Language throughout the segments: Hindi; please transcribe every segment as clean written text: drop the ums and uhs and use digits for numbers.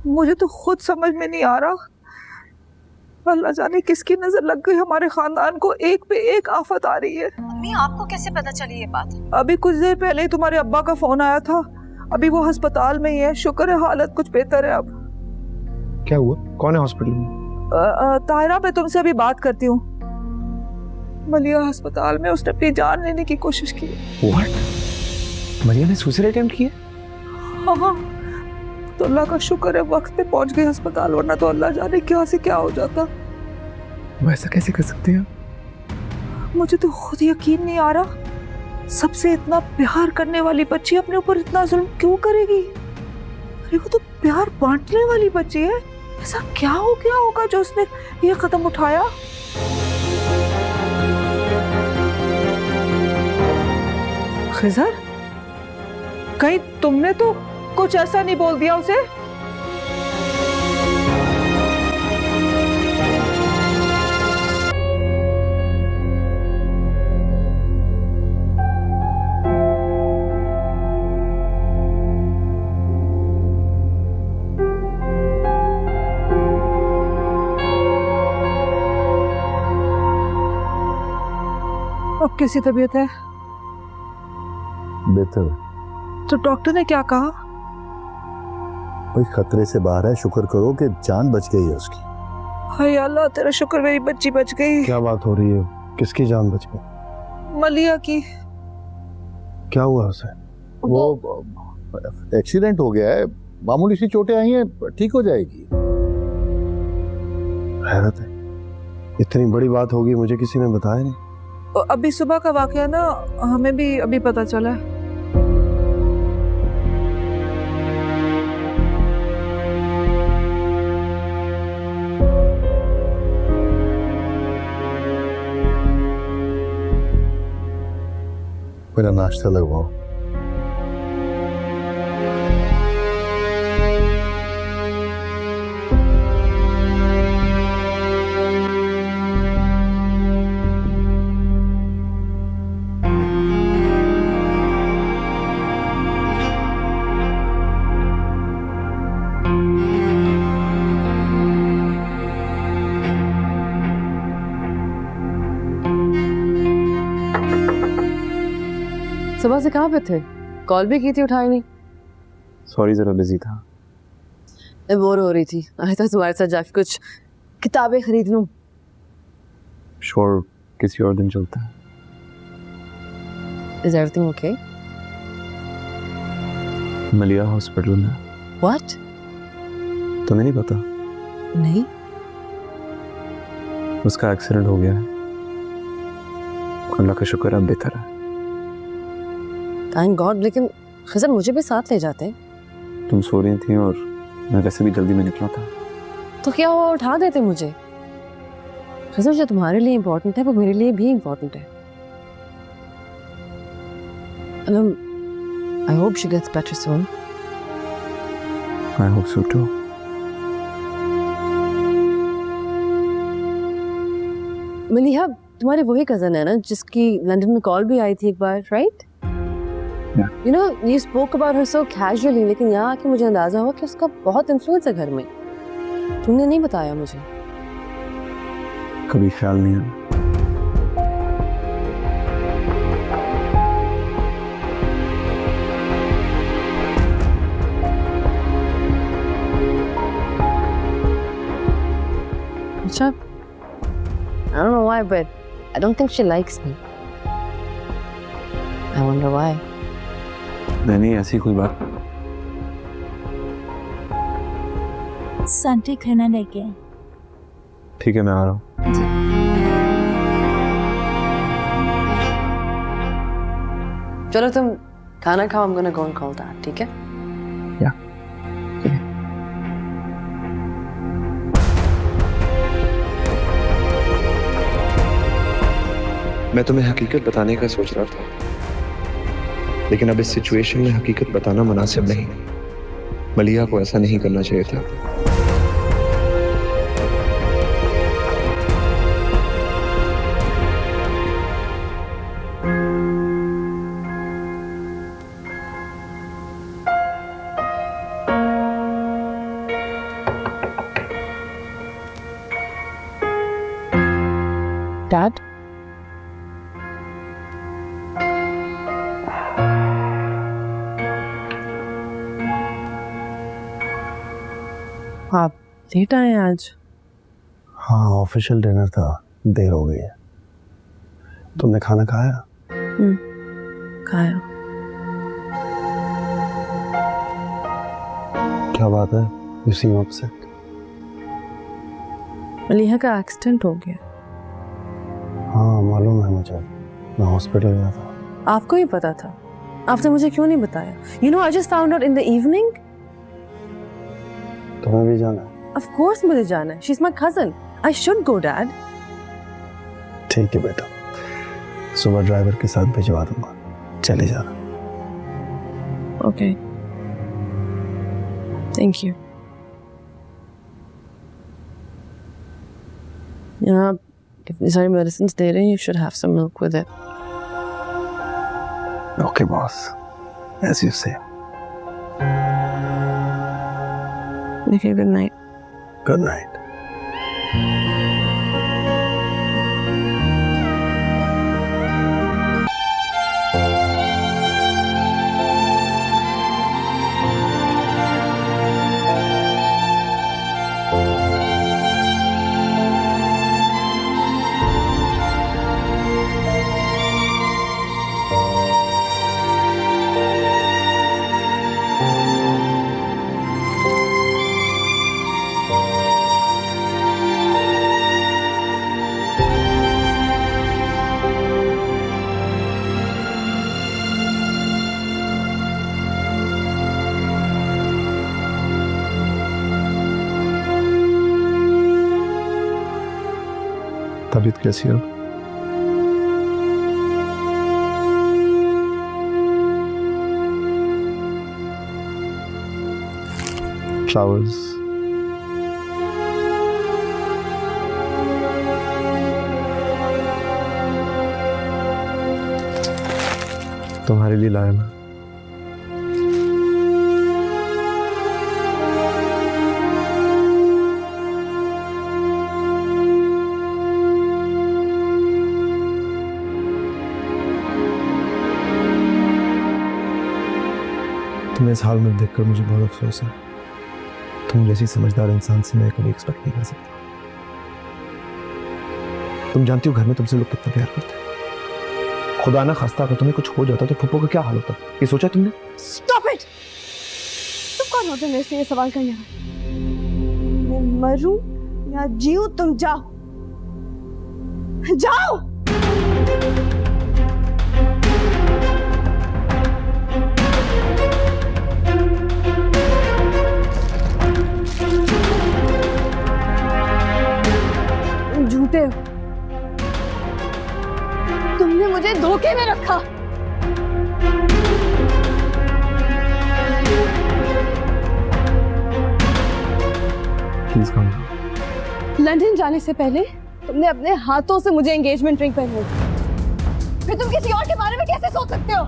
मुझे तो खुद समझ में नहीं आ रहा, अल्लाह जाने किसकी नजर लग गई, हमारे खानदान को एक पे एक आफत आ रही है। अम्मी आपको कैसे पता चली ये बात? अभी कुछ देर पहले ही तुम्हारे अब्बा का फोन आया था, अभी वो अस्पताल में ही है, शुक्र है हालत कुछ बेहतर है अब। क्या हुआ? कौन है हॉस्पिटल में? ताहिरा, मैं तुमसे अभी बात करती हूँ। मलिया अस्पताल में, उसने अपनी जान लेने की कोशिश की। What? मरिया ने सुसाइड अटेम्प्ट किया? हाँ, तो अल्लाह का शुक्र है वक्त पे पहुंच गए अस्पताल, वरना तो अल्लाह जाने क्या से क्या हो जाता। वो ऐसा कैसे कर सकते हैं? मुझे तो खुद यकीन नहीं आ रहा, सबसे इतना प्यार करने वाली बच्ची अपने ऊपर इतना जुल्म क्यों करेगी? अरे वो तो प्यार बांटने वाली बच्ची है, ऐसा क्या हो गया होगा जो उसने ये कदम उठाया? खिजर, कहीं तुमने तो कुछ ऐसा नहीं बोल दिया उसे? अब कैसी तबीयत है? बेहतर। तो डॉक्टर ने क्या कहा? भाई खतरे से बाहर है, शुक्र करो कि जान बच गई है उसकी। हाय अल्लाह तेरा शुक्र, मेरी बच्ची बच गई। क्या बात हो रही है? किसकी जान बच गई? मलिया की। क्या हुआ उसे? वो एक्सीडेंट हो गया है, मामूली सी चोटें आई हैं, ठीक हो जाएगी। हैरत है, इतनी बड़ी बात होगी मुझे किसी ने बताया नहीं। अभी सुबह का वाकया ना, हमें भी अभी पता चला है। मेरा नाश्ता लगवाओ। सुबह से कहाँ पे थे? कॉल भी की थी, उठाई नहीं। सॉरी, जरा बिजी था। मैं बोर हो रही थी, आया था तुम्हारे साथ जाके कुछ किताबें खरीद लूं। श्योर, किसी और दिन चलता है। Is everything okay? मलिया हॉस्पिटल में। What? तुम्हें नहीं पता? नहीं। उसका एक्सीडेंट हो गया है, अल्लाह का शुक्र है अब बेहतर है। Thank God, लेकिन खिजर मुझे भी साथ ले जाते हैं। तुम सो रही थी और मैं वैसे भी जल्दी में निकला था। तो क्या हुआ, उठा देते मुझे। खिजर जो तुम्हारे लिए इम्पोर्टेंट है वो मेरे लिए भी इम्पोर्टेंट है। I hope she gets better soon. I hope so too. Maliha तुम्हारे वही कजन है ना जिसकी लंदन में कॉल भी आई थी एक बार, right? Yeah. You know, you spoke about her so casually, लेकिन यहाँ आके मुझे अंदाजा हुआ कि उसका बहुत इन्फ्लुएंस है घर में। तुमने नहीं बताया मुझे। कभी ख्याल नहीं आया। अच्छा, I don't know why, but I don't think she likes me. I wonder why. नहीं, ऐसी कोई बात। संटी खाना लेके। ठीक है, मैं आ रहा हूँ। चलो तुम खाना खाओ, I'm gonna go and call Dad, ठीक है? Yeah. मैं तुम्हें हकीकत बताने का सोच रहा था, लेकिन अब इस सिचुएशन में हकीकत बताना मुनासिब नहीं। मलिया को ऐसा नहीं करना चाहिए था। डैड, आप लेट आए हैं आज। हाँ, ऑफिशियल डिनर था, देर हो गई है। तुमने खाना खाया? खाया। क्या बात है? You seem upset. मलिहा का एक्सीडेंट हो गया। हाँ मालूम है मुझे, मैं हॉस्पिटल गया था। आपको ही पता था, आपने मुझे क्यों नहीं बताया? You know, I just found out in the evening. तुम्हें भी जाना है? ऑफ कोर्स मुझे जाना है, she is my cousin, I should go dad. ठीक है बेटा, सुबह ड्राइवर के साथ भिजवा दूंगा, चले जाना। Okay, thank you. यहाँ कितनी सारी मेडिसिन दे रहे हैं, you should have some milk with it. Okay boss, as you say. Okay, good night. Good night. तबीयत कैसी है? फ्लावर्स तुम्हारे लिए लाया मैं। तुम्हें इस हाल में देखकर मुझे बहुत अफसोस है। तुम जैसी समझदार इंसान से मैं कभी एक्सपेक्ट नहीं कर सकता। तुम जानती हो घर में तुमसे लोग कितना प्यार करते हैं। खुदा ना खास्ता अगर तुम्हें कुछ हो जाता तो फुप्पो का क्या हाल होता, ये सोचा तुमने? Stop it! तुम कौन होते मेरे से ये सवाल करने वाले? मैं मरूं या जीऊं, तुम जाओ जाओ। झूठे हो, तुमने मुझे धोखे में रखा। Please come. लंदन जाने से पहले तुमने अपने हाथों से मुझे एंगेजमेंट रिंग पहनाई, फिर तुम किसी और के बारे में कैसे सोच सकते हो?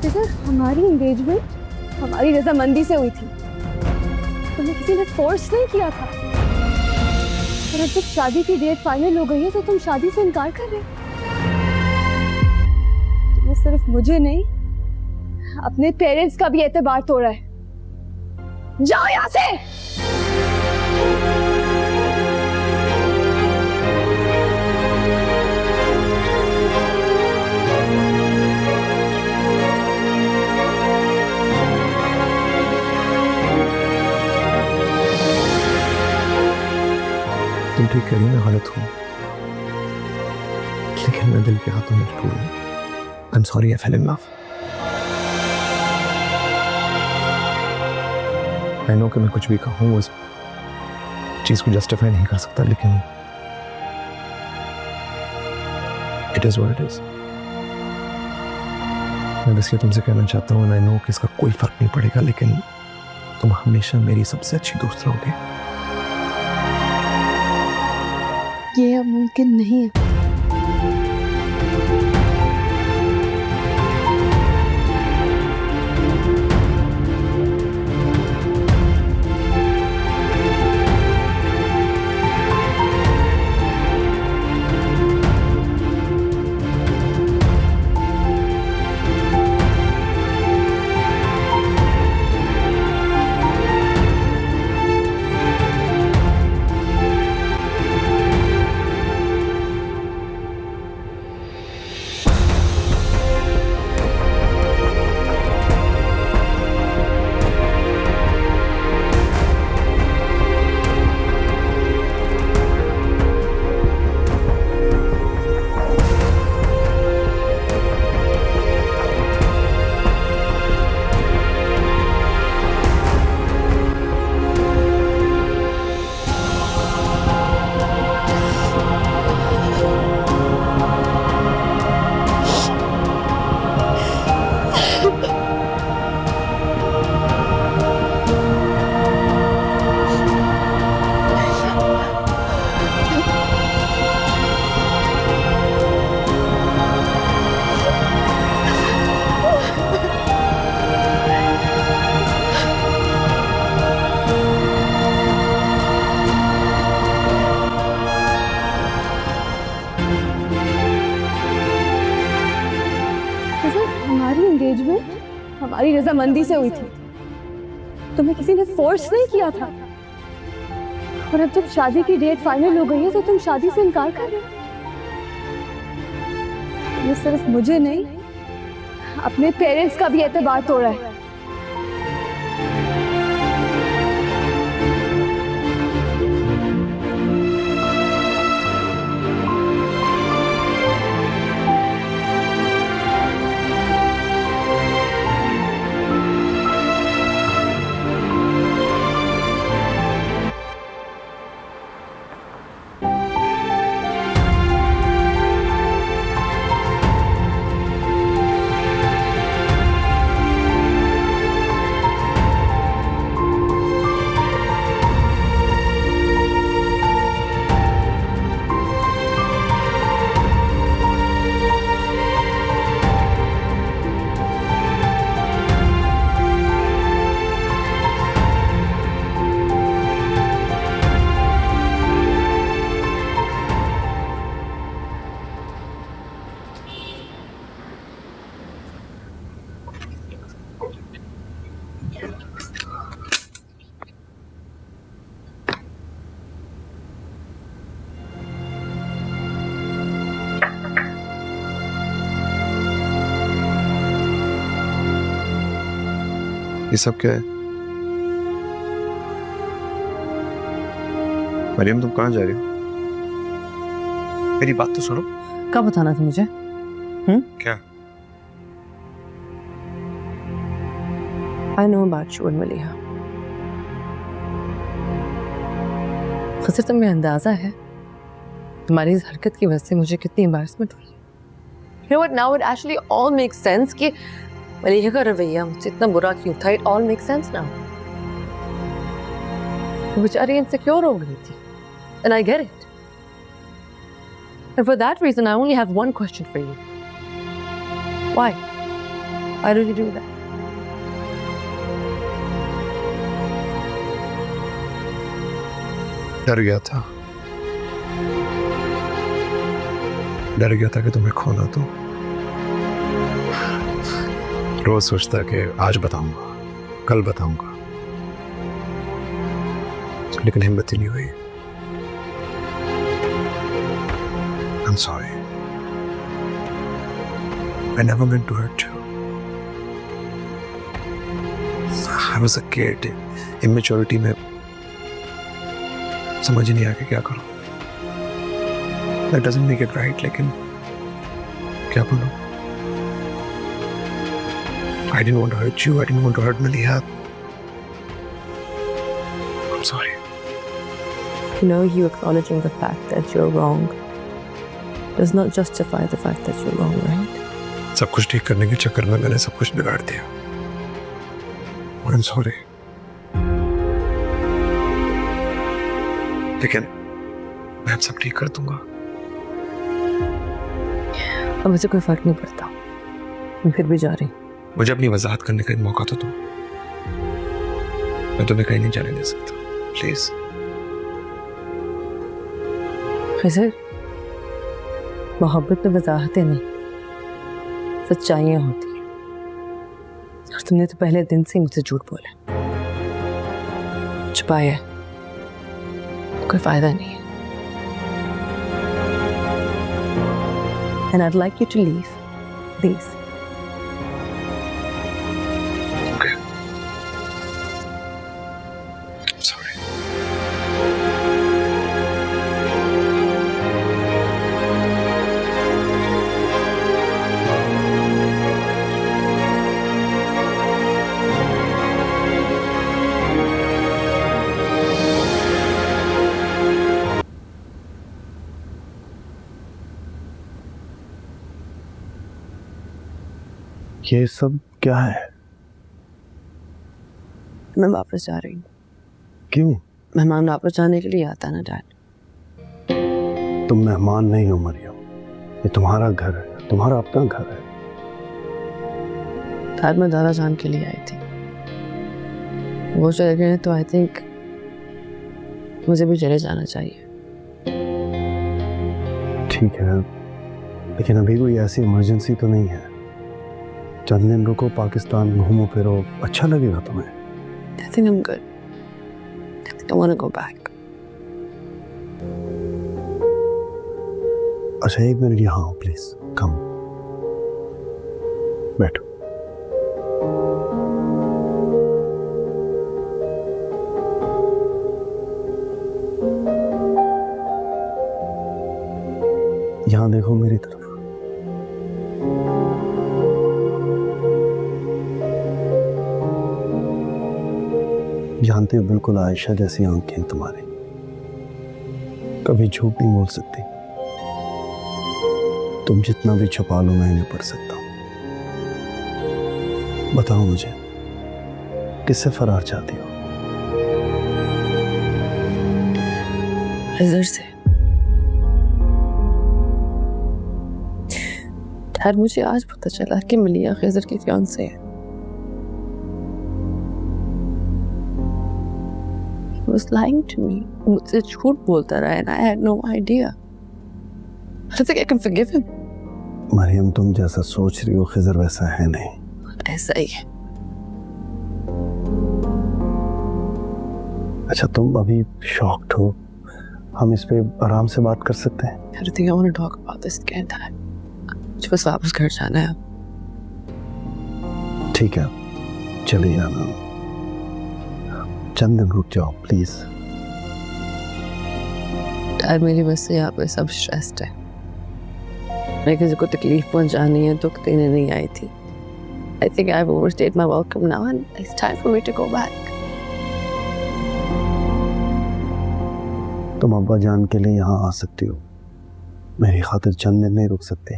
सर, हमारी एंगेजमेंट हमारी रजामंदी से हुई थी, तुम्हें किसी ने फोर्स नहीं किया था। और अब जब शादी की डेट फाइनल हो गई है तो तुम शादी से इनकार कर रहे हो। तुमने सिर्फ मुझे नहीं, अपने पेरेंट्स का भी एतबार तोड़ा है। जाओ यहाँ से। तुम ठीक कह रही हो, मैं गलत हूँ, लेकिन मैं दिल के हाथों मजबूर हूँ। I am sorry, I fail in love. I know कि मैं कुछ भी कहूँ उस चीज को जस्टिफाई नहीं कर सकता, लेकिन it is what it is. मैं बस ये तुमसे कहना चाहता हूँ, आई नो कि इसका कोई फर्क नहीं पड़ेगा, लेकिन तुम हमेशा मेरी सबसे अच्छी दोस्त रहोगे। ये अब मुमकिन नहीं है। हमारी एंगेजमेंट हमारी रजामंदी से हुई थी, तुम्हें किसी ने फोर्स नहीं किया था। और अब जब शादी की डेट फाइनल हो गई है तो तुम शादी से इनकार कर रहे हो। ये सिर्फ मुझे नहीं, अपने पेरेंट्स का भी एतबार तोड़ा है। ये सब क्या है? मरियम, तुम कहाँ जा रही हो? मेरी बात तो सुनो। कब बताना था मुझे? क्या? I know about you and Maliha. खसर, तुम्हें अंदाजा है तुम्हारी इस हरकत की वजह से मुझे कितनी एम्बैरेसमेंट हुई। You know what? Now it actually all makes sense कि मलिहा का रवैया मुझसे इतना बुरा क्यों था। It all makes sense now. वो बेचारी इनसिक्योर हो गई थी, and I get it. And for that reason, I only have one question for you. Why? Why did you do that? डर गया था। डर गया था कि तुम्हें खोना तो। रोज सोचता कि आज बताऊंगा, कल बताऊंगा, लेकिन हिम्मत ही नहीं हुई। I'm sorry. I never meant to hurt you. I was a kid. Immaturity में समझ ही नहीं आया कि क्या करूं। That doesn't make it right, लेकिन क्या बोलूं? I didn't want to hurt you. I didn't want to hurt Maliha. I'm sorry. You know, you acknowledging the fact that you're wrong does not justify the fact that you're wrong, right? सब कुछ ठीक करने के चक्कर में मैंने सब कुछ बिगाड़ दिया। I'm sorry. लेकिन मैं अब सब ठीक कर दूंगा। अब मुझे कोई फर्क नहीं पड़ता, मैं फिर भी जा रही हूँ। मुझे अपनी वजाहत करने का एक मौका तो दो। मैं तुम्हें कहीं नहीं जाने दे सकता, प्लीज। खैर, मोहब्बत में वजाहतें नहीं, सच्चाइयां होती हैं। और तुमने तो पहले दिन से ही मुझसे झूठ बोला, छुपाया, कोई फायदा नहीं है। And I'd like you to leave, please. Okay. I'm sorry. ये सब क्या है? मैं वापस जा रही हूँ। क्यों? मेहमान वापस जाने के लिए आता ना डैड। तुम मेहमान नहीं हो मरियम, ये तुम्हारा घर है, तुम्हारा अपना घर है। डैड, मैं दादा जान के लिए आई थी, वो चले गए तो आई थिंक मुझे भी चले जाना चाहिए। ठीक है, लेकिन अभी कोई ऐसी इमरजेंसी तो नहीं है चंद दिन रुको, पाकिस्तान घूमो फिरो, अच्छा लगेगा तुम्हें। I think I'm good. I think I want to go back. अच्छा, 1 मिनट यहाँ आओ प्लीज, कम बैठो। यहाँ देखो मेरी तरफ। जानते हो, बिल्कुल आयशा जैसी आंखें तुम्हारी, कभी झूठ नहीं बोल सकती। तुम जितना भी छुपा लो मैं नहीं पढ़ सकता। बताओ मुझे, किससे फरार चाहती हो? खिज़र से। यार मुझे आज पता चला कि मलिया खिज़र की फियांसे है। He was lying to me. मुझसे झूठ बोलता रहा and I had no idea. I don't think I can forgive him. Maryam, तुम जैसा सोच रही हो खिज़र वैसा है नहीं। ऐसा ही है। अच्छा, तुम अभी शॉक्ड हो, हम इस पे आराम से बात कर सकते हैं? I don't think I want to talk about this again. मुझे बस वापस घर जाना है। ठीक है, चले जाना, चंद दिन रुक जाओ प्लीज। यार मेरी वजह से यहाँ पे सब स्ट्रेस्ड है। मैं किसी को तकलीफ पहुंचानी है तो देने नहीं आई थी। I think I've overstayed my welcome now and it's time for me to go back. तुम अब्बा जान के लिए यहाँ आ सकती हो, मेरी खातिर चंद दिन नहीं रुक सकते।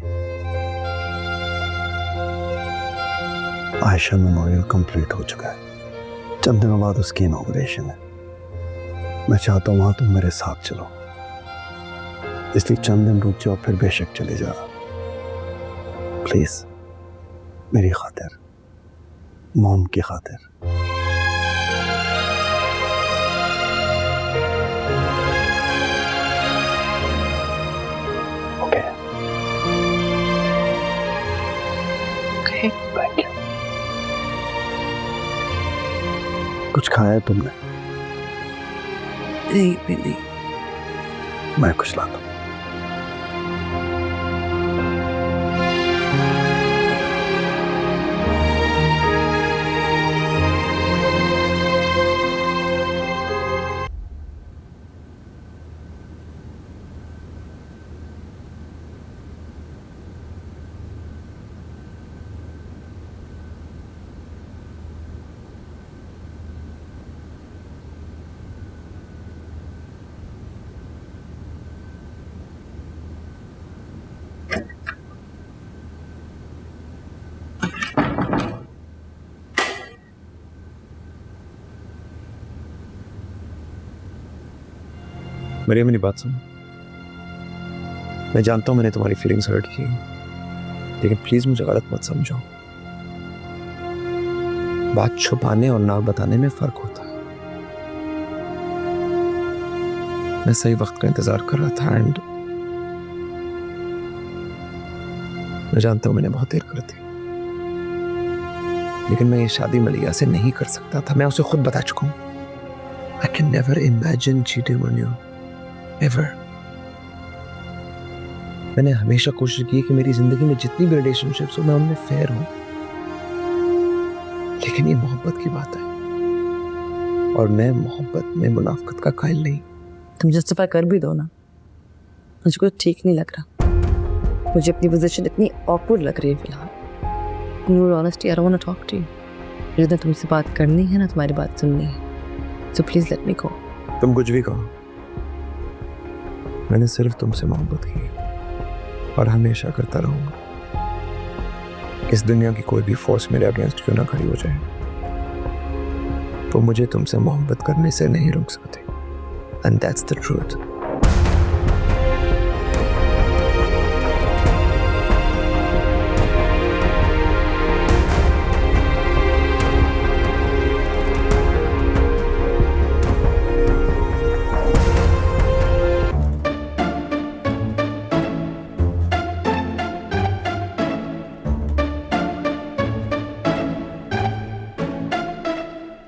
आयशा मेमोरियल कंप्लीट हो चुका है, चंद दिनों बाद उसकी इनॉग्रेशन है। मैं चाहता हूँ वहाँ तुम मेरे साथ चलो, इसलिए चंद दिन रुक जाओ, फिर बेशक चले जाओ प्लीज, मेरी खातिर, मॉम की खातिर। Okay Okay. Thank you. कुछ खाया है तुमने? नहीं भी नहीं। मैं कुछ लाता हूँ। मरियम, मेरी बात सुन। मैं जानता हूँ मैंने तुम्हारी फीलिंग्स हर्ट की, लेकिन प्लीज मुझे गलत मत समझो। बात छुपाने और ना बताने में फर्क होता है। मैं सही वक्त का इंतजार कर रहा था एंड मैं जानता हूँ मैंने बहुत देर कर दी, लेकिन मैं ये शादी मलिया से नहीं कर सकता था। मैं उसे खुद बता चुका हूँ। I can never imagine cheating on you. Ever. मैंने हमेशा कोशिश की कि मेरी जिंदगी में जितनी भी रिलेशनशिप्स हो मैं उनमें फेयर हूं, लेकिन ये मोहब्बत की बात है और मैं मोहब्बत में मुनाफकत का कायल नहीं। तुम जस्टिफाई कर भी दो ना, मुझको ठीक नहीं लग रहा। मुझे अपनी पोजीशन इतनी ऑकवर्ड लग रही है फिलहाल। In all honesty I don't want to talk to you. मुझे ना तुमसे बात करनी है ना तुम्हारी बात सुननी है, सो प्लीज लेट मी गो। तुम कुछ भी कहो, मैंने सिर्फ तुमसे मोहब्बत की और हमेशा करता रहूंगा। इस दुनिया की कोई भी फोर्स मेरे अगेंस्ट क्यों ना खड़ी हो जाए, वो मुझे तुमसे मोहब्बत करने से नहीं रोक सकती। And that's the truth.